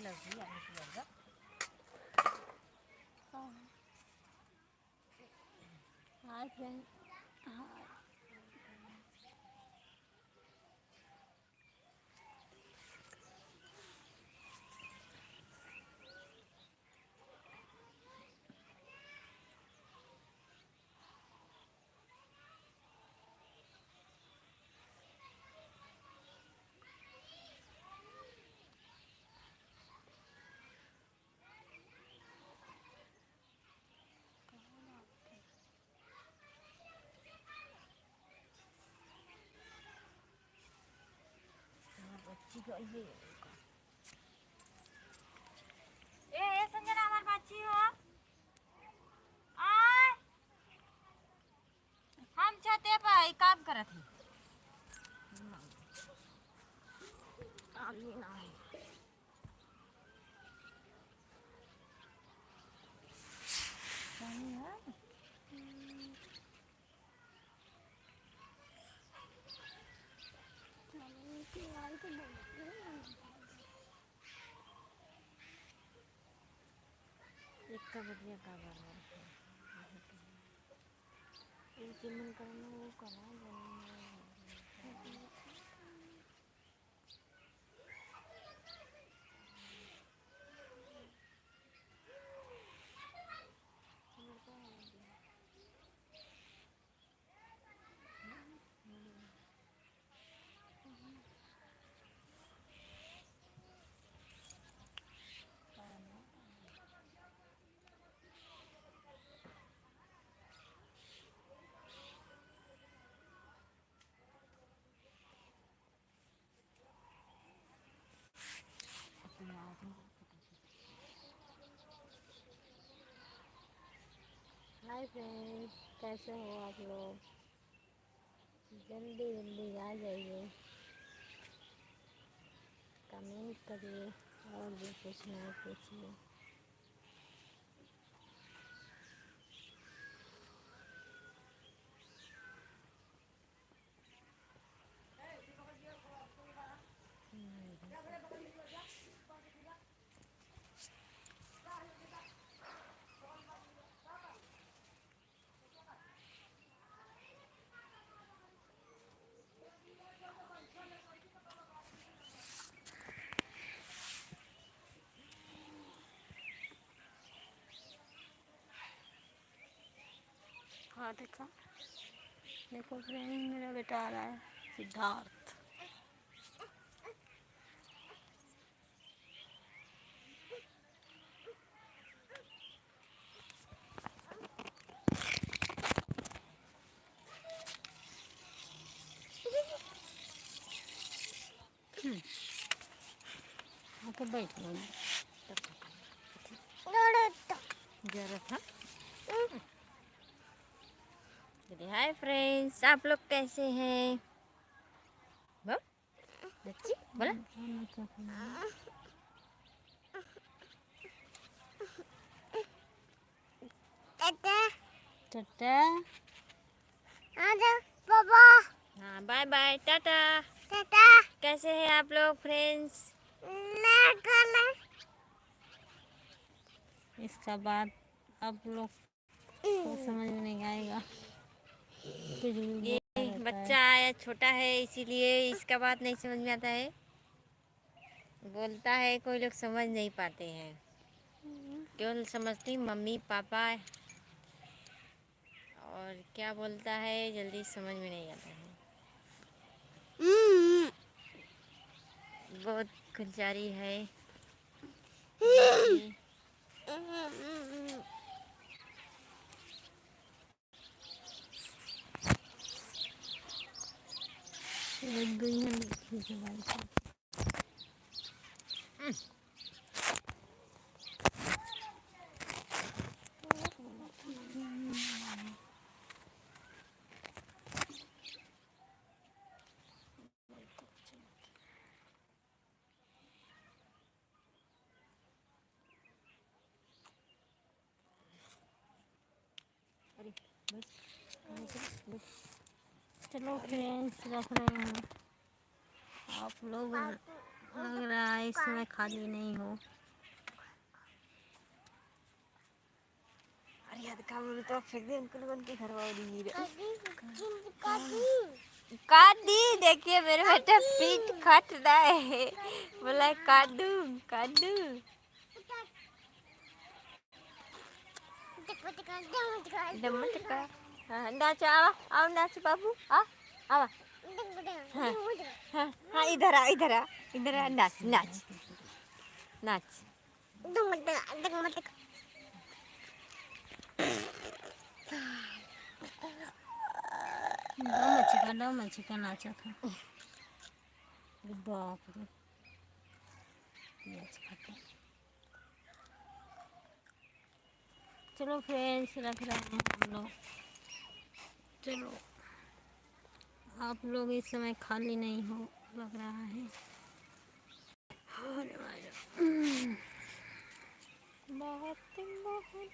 लगी आने की वर्गा हाय फ्रेंड। बच्ची को ए संजना हमार बच्ची हो आय हम छते पर काम करत ही आमी ना है एक का बढ़िया का बना एक मन करना वो करना हाय फ्रेंड्स, कैसे हो आप लोग? जल्दी जल्दी आ जाइए, कमेंट करिए और भी पूछना है पूछिए। हाँ देखो देखो फ्रेंड, मेरा बेटा आ रहा है सिद्धार्थ। आके बैठ लो जरा था हाय फ्रेंड्स, आप लोग कैसे हैं? बच्ची बोला टाटा पापा। हाँ बाय बाय टाटा टाटा। कैसे हैं आप लोग फ्रेंड्स? इसका बाद आप लोग को समझ में नहीं आएगा। ये बच्चा आया छोटा है इसीलिए इसका बात नहीं समझ में आता है, बोलता है कोई लोग समझ नहीं पाते हैं, केवल समझती मम्मी पापा और क्या बोलता है जल्दी समझ में नहीं आता है। बहुत गुलजारी है गई है। चलो फ्रेंड्स, रख रहे हैं। आप लोग लग रहा है इस समय खाली नहीं हो। का बोले तो फेंक दे उनको लोगों के घर वाली काट दी। देखिए मेरे बेटे पीठ खट रहा है, बोला काट दूं काट दूं। डमटका हाँ नाच आवा आओ नाच बाबू आ आवा हाँ हाँ हाँ इधर आ इधर आ इधर आ नाच नाच नाच। दो मच्छी का नाचा था। बाप रे प्याज खाते। चलो फ्रेंड्स रख रहे हैं हम लोग। चलो आप लोग इस समय खाली नहीं हो लग रहा है। बहुत बहुत